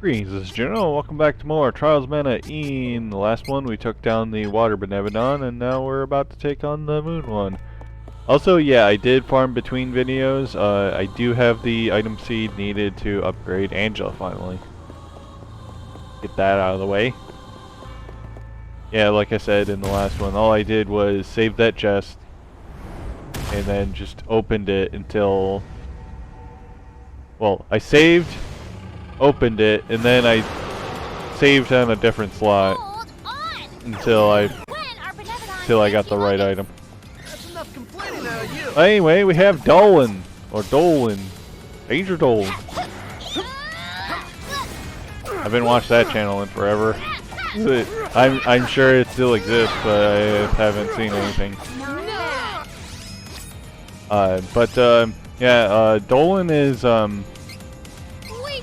Greetings, this is General. Welcome back to more Trials Mana. In the last one, we took down the Water Benevodon, and now we're about to take on the Moon one. Also, yeah, I did farm between videos. I do have the item seed needed to upgrade Angela finally. Get that out of the way. Yeah, like I said in the last one, all I did was save that chest, and then just opened it until... Well, I saved... opened it, and then I saved on a different slot until I got the right item. Anyway, we have Dolan, or Dolan, Danger Dolan. I've been watching that channel in forever. I'm sure it still exists, but I haven't seen anything. Yeah, Dolan is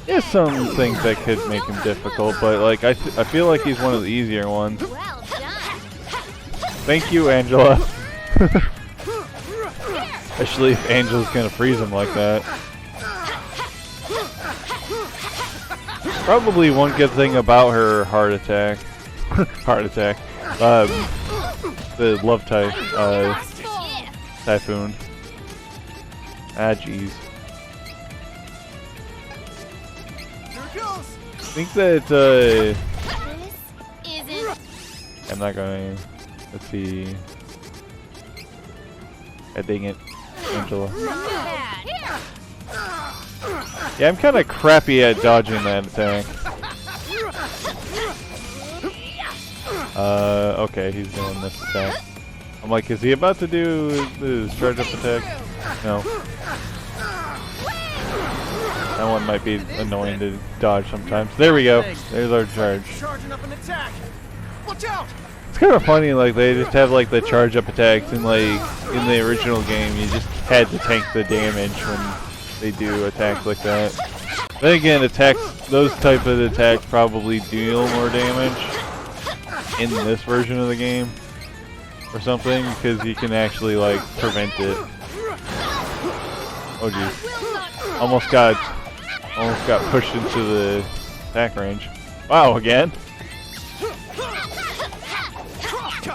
there's some things that could make him difficult, but like I feel like he's one of the easier ones. Thank you, Angela. Especially if Angela's gonna freeze him like that. Probably one good thing about her heart attack. Heart attack. The love type. Typhoon. Ah, jeez. I think that, I'm not gonna, let's see. God dang it, Angela. Yeah, I'm kinda crappy at dodging that attack. Okay, he's doing this attack. I'm like, is he about to do his charge up attack? No. That one might be annoying to dodge sometimes. There we go. There's our charge. It's kind of funny, like they just have like the charge up attacks, and like in the original game, you just had to tank the damage when they do attacks like that. Then again, those type of attacks probably deal more damage in this version of the game or something, because you can actually like prevent it. Oh geez, almost got pushed into the attack range. Wow, again?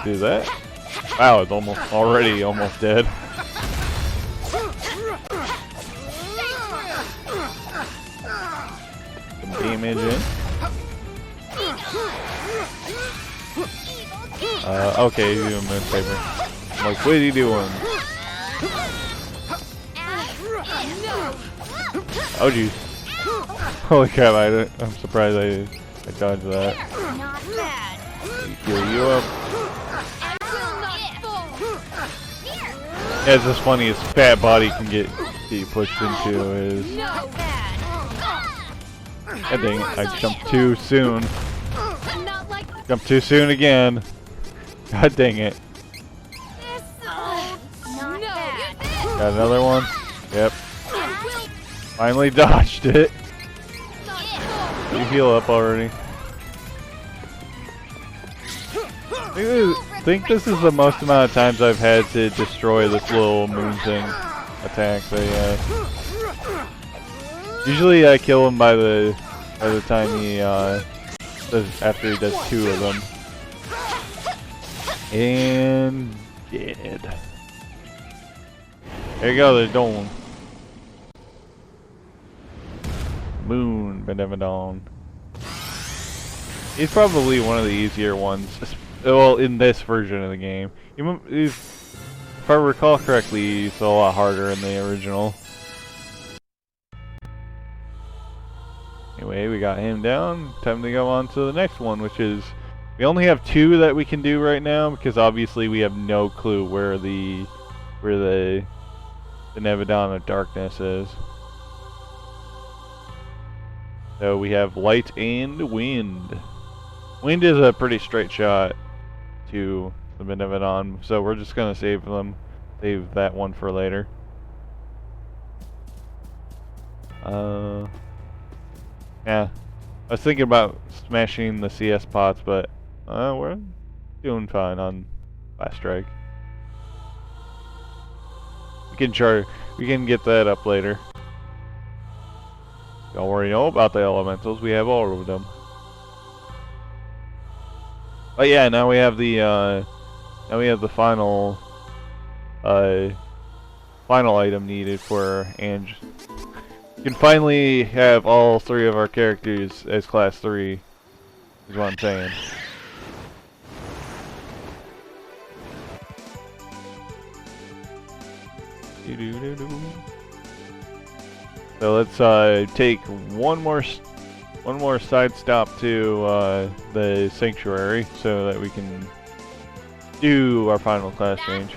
Do that? Wow, it's already almost dead. Some damage in. Okay, he's doing Moon Saber. I'm like, what are you doing? Oh jeez. Holy crap, I'm surprised I dodged that. Heal you up. Yeah, it's just funny, his fat body can get pushed into his... God dang it, I jumped too soon. Jumped too soon again. God dang it. Got another one? Yep. Finally dodged it. You heal up already. I think this is the most amount of times I've had to destroy this little moon thing attack they have. Usually I kill him by the time he after he does two of them. And dead. There you go, there's Dolan. Moon Benevodon. He's probably one of the easier ones. Well, in this version of the game. If I recall correctly, he's a lot harder in the original. Anyway, we got him down. Time to go on to the next one, which is... We only have two that we can do right now, because obviously we have no clue where the Benevodon of Darkness is. So we have Light and Wind. Wind is a pretty straight shot to the Benevodon, so we're just gonna save that one for later. Yeah, I was thinking about smashing the CS pots, but we're doing fine on Last Strike. We can get that up later. Don't worry about the elementals. We have all of them. But yeah, now we have the final final item needed for Ange. We can finally have all 3 of our characters as class 3. Is what I'm saying. So let's take one more side stop to the sanctuary so that we can do our final class change.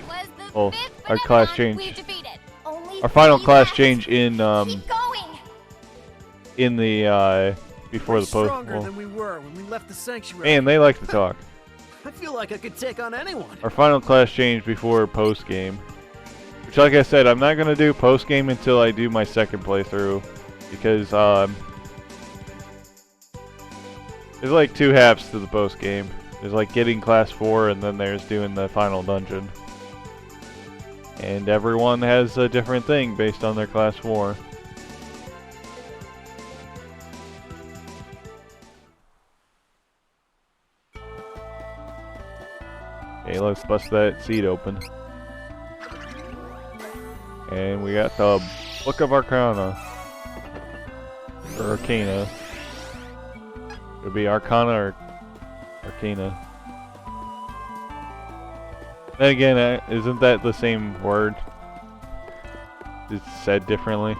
Well, our class change. Our final class change in the before the post. Stronger than we were when we left the sanctuary. Man, they like to talk. I feel like I could take on anyone. Our final class change before post game. Which, like I said, I'm not gonna do post game until I do my second playthrough, because there's like 2 halves to the post game. There's like getting class 4, and then there's doing the final dungeon. And everyone has a different thing based on their class 4. Okay, let's bust that seat open. And we got the Book of Arcana. Or Arcana. It'll be Arcana or Arcana. Then again, isn't that the same word? It's said differently.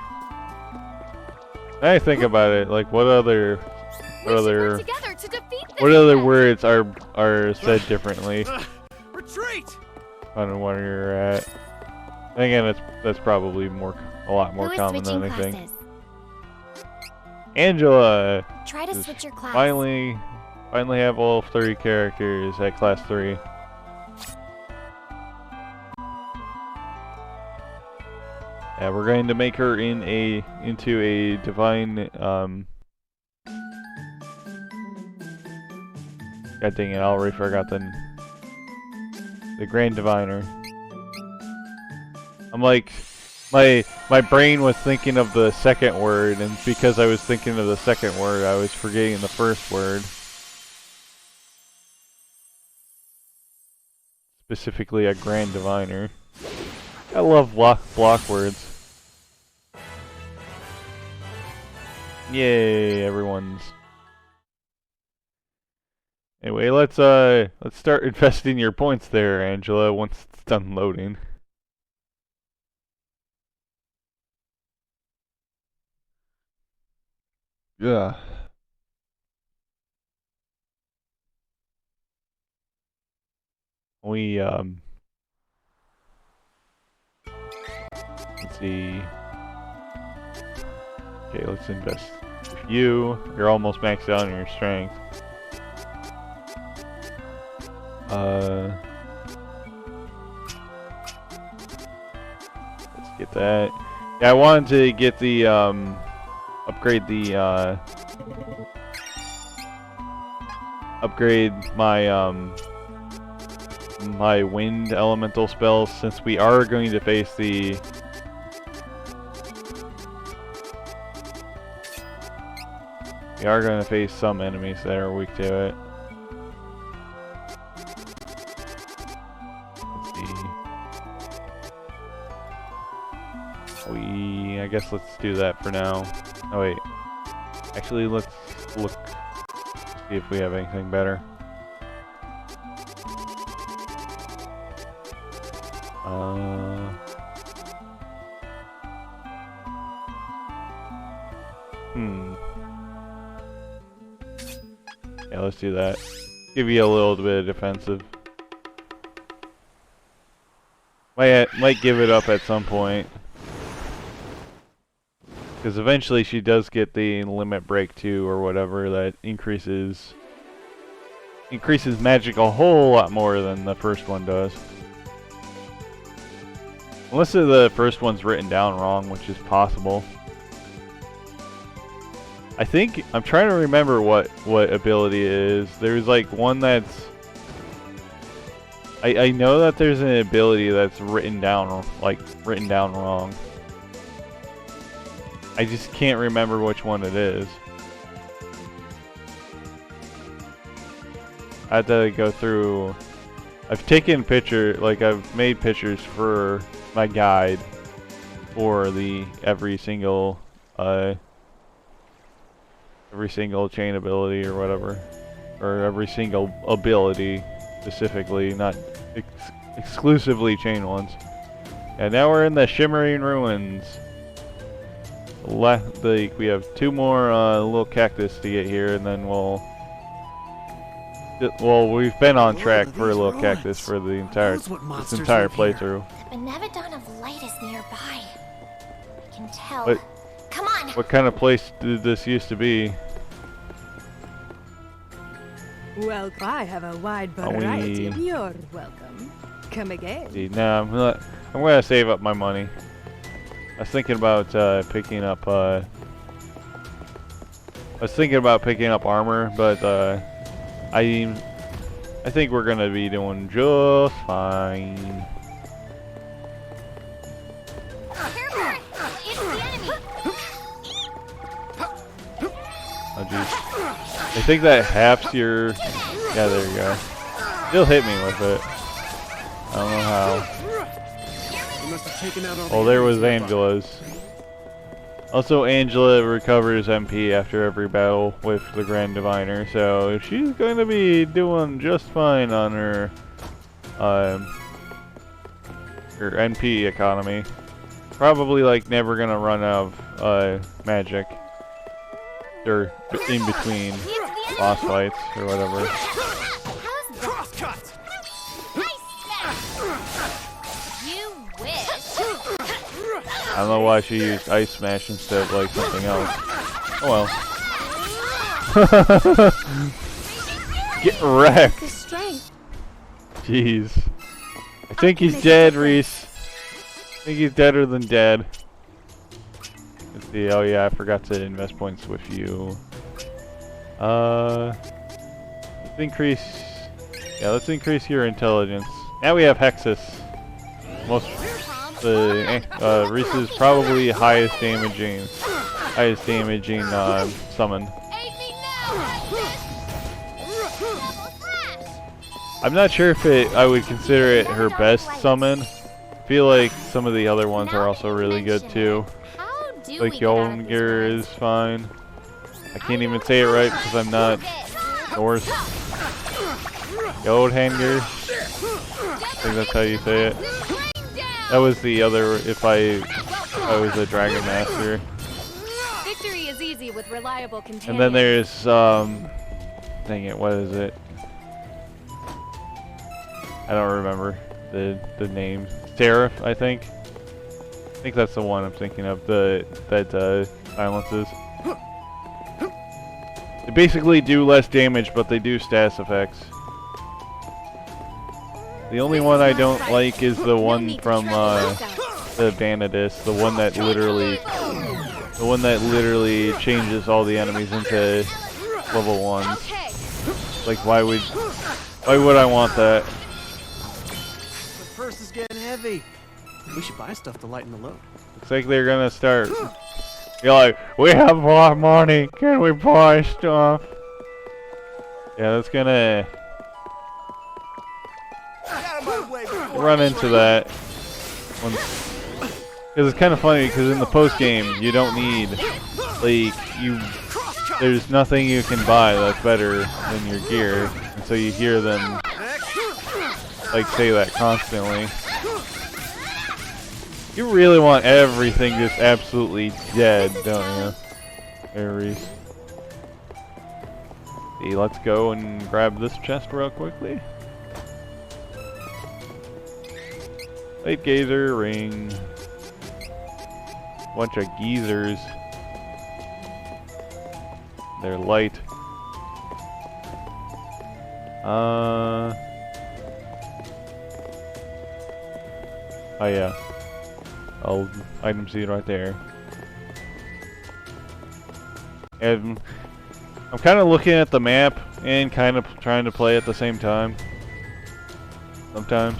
I think about it, like what other words are said differently? Retreat! I don't know where you're at. And again, that's probably a lot more common than anything. Classes? Angela! Try to switch your class. Finally have all 3 characters at class 3. Yeah, we're going to make her into a divine God dang it, I already forgot the Grand Diviner. I'm like, my brain was thinking of the second word, and because I was thinking of the second word, I was forgetting the first word. Specifically a Grand Diviner. I love block words. Yay, everyone's. Anyway, let's start investing your points there, Angela, once it's done loading. Yeah. Let's see. Okay, let's invest. You're almost maxed out on your strength. Let's get that. Yeah, I wanted to get the upgrade my my wind elemental spells, since we are going to face we are going to face some enemies that are weak to it. I guess let's do that for now. Oh wait. Actually, let's look, see if we have anything better. Yeah, let's do that. Give you a little bit of defensive. Might give it up at some point. Because eventually she does get the limit break 2 or whatever that increases magic a whole lot more than the first one does. Unless the first one's written down wrong, which is possible. I think I'm trying to remember what ability it is. There's like one that's I know that there's an ability that's written down wrong. I just can't remember which one it is. I had to go through. I've taken I've made pictures for my guide for every single chain ability or whatever, or every single ability specifically, not exclusively chain ones. And now we're in the Shimmering Ruins. We have 2 more little cactus to get here, and then we've been on track for a little cactus for the entire playthrough. The Benevodon of Light is nearby. I can tell. What, Come on. what kind of place did this used to be? Well, I have a wide variety of your welcome. Come again. See, no, I'm gonna save up my money. I was thinking about picking up armor, but I think we're gonna be doing just fine. Oh jeez. I think that halves your... Yeah, there you go. He'll hit me with it. I don't know how. Oh, there was Angela's. Also, Angela recovers MP after every battle with the Grand Diviner, so she's going to be doing just fine on her NP economy. Probably like never gonna run out of magic, or in between boss fights or whatever. Crosscut! You wish. I don't know why she used Ice Smash instead of like something else. Oh well. Get wrecked! The strength. Jeez. I think he's dead, Reese. I think he's deader than dead. Let's see. Oh yeah, I forgot to invest points with you. Let's increase. Yeah, let's increase your intelligence. Now we have Hexus. Reese's probably highest damaging summon. I'm not sure if I would consider it her best summon. I feel like some of the other ones are also really good too. Like Yolnir is fine. I can't even say it right because I'm not Norse. Yodhanger. I think that's how you say it. That was the other if I was a Dragon Master. Victory is easy with reliable companions. And then there's dang it, what is it? I don't remember the name. Seraph, I think. I think that's the one I'm thinking of. That silences. They basically do less damage, but they do status effects. The only one I don't like is the one from the Vanadis, the one that literally changes all the enemies into level 1s. Like why would I want that? The purse is getting heavy. We should buy stuff to lighten the load. Looks like they're gonna start. You're like, we have more money. Can we buy stuff? Yeah, that's gonna run into that. Because it's kind of funny. Because in the post game, you don't need There's nothing you can buy that's better than your gear, and so you hear them say that constantly. You really want everything just absolutely dead, don't you, Ares? See, let's go and grab this chest real quickly. Light gazer ring. Bunch of geezers. They're light. Oh yeah. I'll item seed right there. And I'm kind of looking at the map and kind of trying to play at the same time. Sometimes.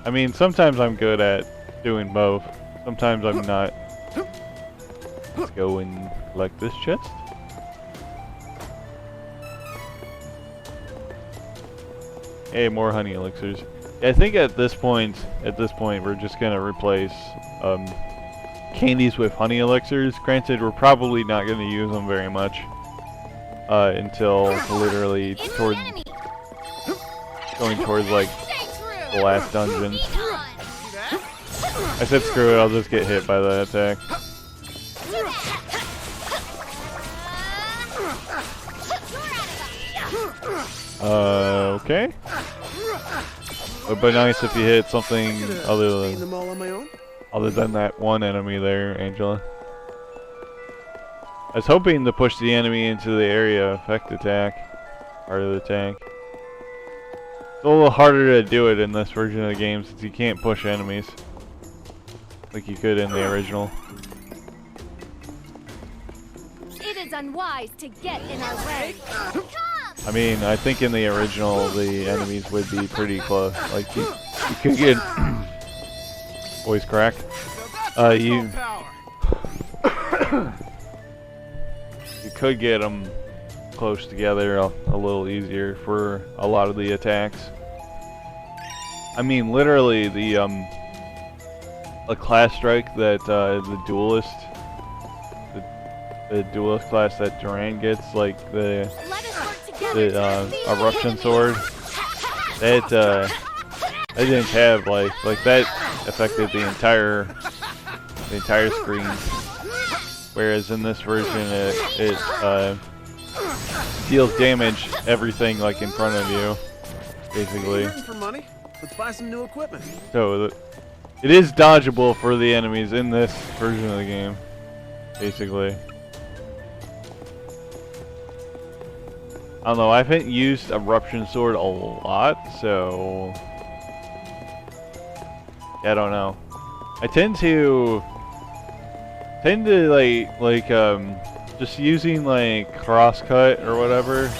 I mean, sometimes I'm good at doing both. Sometimes I'm not. Let's go and collect this chest. Hey, more honey elixirs. I think at this point, we're just gonna replace candies with honey elixirs. Granted, we're probably not gonna use them very much until literally going towards like the last dungeon. I said screw it, I'll just get hit by that attack. Okay. It would be nice if you hit something other than that one enemy there, Angela. I was hoping to push the enemy into the area effect attack, part of the tank. It's a little harder to do it in this version of the game since you can't push enemies like you could in the original. It is unwise to get in our way. I mean, I think in the original the enemies would be pretty close. Like you could get voice crack. You could get them close together a little easier for a lot of the attacks. I mean, literally a class strike that the duelist class that Duran gets, like the eruption sword, that didn't have like that affected the entire screen, whereas in this version it deals damage everything like in front of you, basically. For money, let's buy some new equipment. So it is dodgeable for the enemies in this version of the game, basically. I don't know, I haven't used Eruption Sword a lot, so yeah, I don't know. I tend to like just using like crosscut or whatever.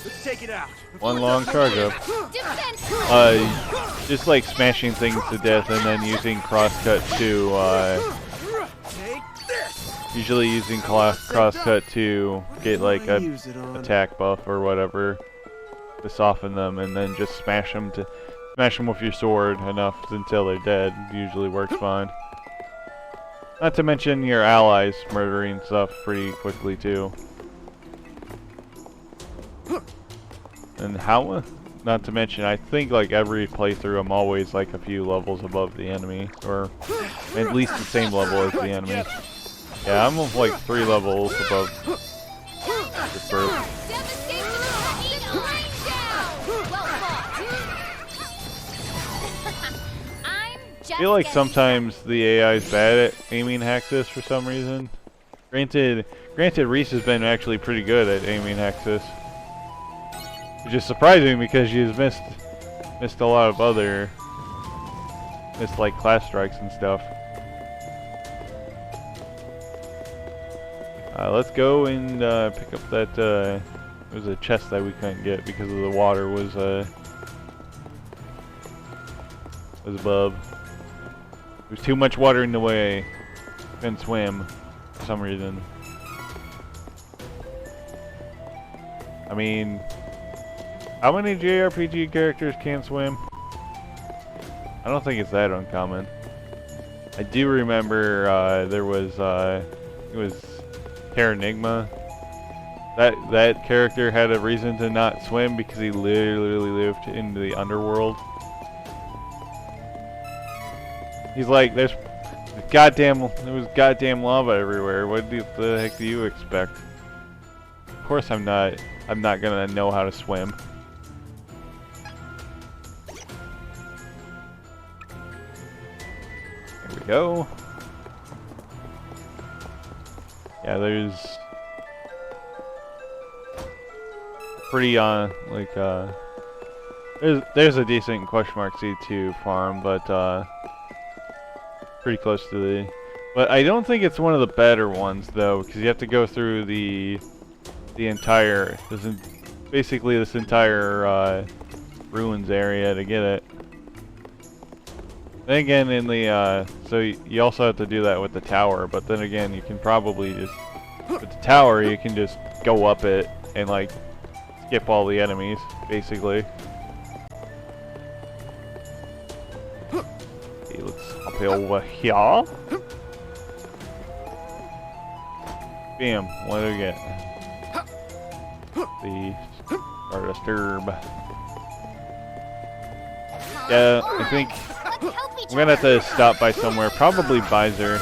Let's take it out. One long charge up. Just like smashing things to death and then using crosscut to usually using crosscut to get like a attack buff or whatever to soften them, and then just smash them with your sword enough until they're dead. Usually works fine. Not to mention your allies murdering stuff pretty quickly too. And how? Not to mention, I think like every playthrough I'm always like a few levels above the enemy, or at least the same level as the enemy. Yeah, I'm like 3 levels above the first. I feel like sometimes the AI is bad at aiming Hexus for some reason. Granted, Reese has been actually pretty good at aiming Hexus, which is surprising because she's missed a lot of other like class strikes and stuff. Let's go and pick up that. There was a chest that we couldn't get because of the water was above. There's too much water in the way. Couldn't swim for some reason. I mean, how many JRPG characters can swim? I don't think it's that uncommon. I do remember there was it was Terranigma. That character had a reason to not swim because he literally lived in the underworld. He's like, there was goddamn lava everywhere. What the heck do you expect? Of course I'm not gonna know how to swim. There we go. Yeah, there's pretty there's a decent question mark C2 farm, but pretty close to the. But I don't think it's one of the better ones though, because you have to go through the entire basically this entire ruins area to get it. Then again, in the so you also have to do that with the tower. But then again, you can probably just with the tower, you can just go up it and like skip all the enemies, basically. Okay, let's hop over here. Bam! What do we get? The Stardust Herb. Yeah, I think I'm gonna have to stop by somewhere, probably Visor,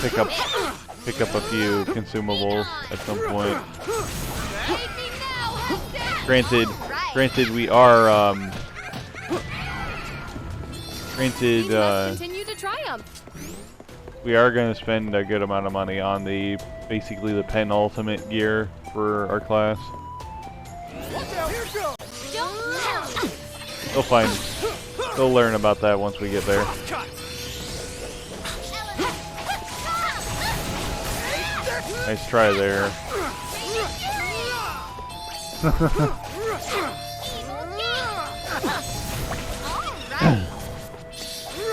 pick up a few consumables at some point. Granted, we are Continue to triumph. we are gonna spend a good amount of money on basically the penultimate gear for our class. We'll find. We'll learn about that once we get there. Nice try there.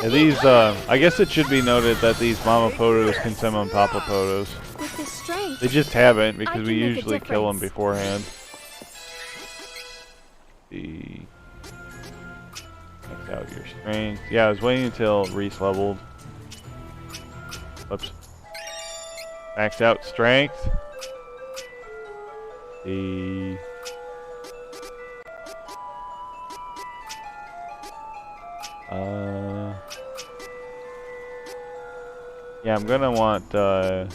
Yeah, these, I guess it should be noted that these Mama Potos can summon Papa Potos. With this strength, They just haven't because I we can make a usually kill them difference. beforehand. Max out your strength. Yeah, I was waiting until Reese leveled. Whoops. Max out strength. Yeah, I'm gonna want, Yeah,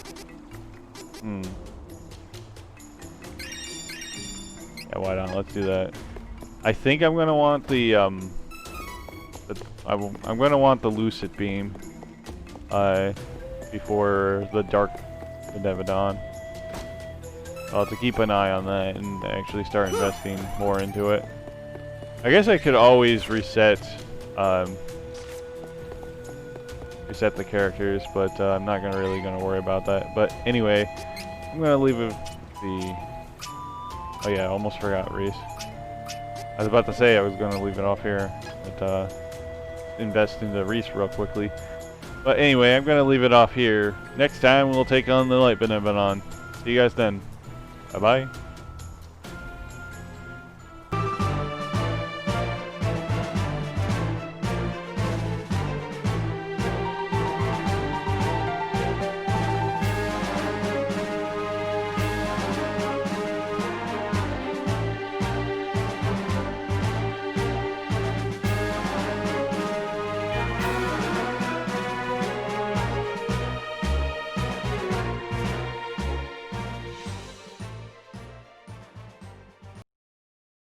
why not? Let's do that. I think I'm gonna want I'm gonna want the Lucid Beam, before the Dark Benevodon. I'll have to keep an eye on that and actually start investing more into it. I guess I could always reset the characters, but I'm not really gonna worry about that. But anyway, I'm gonna leave it oh yeah, I almost forgot Reese. I was about to say I was gonna leave it off here, but invest into Reese real quickly. But anyway, I'm gonna leave it off here. Next time we'll take on the Light Benevolon. See you guys then. Bye bye.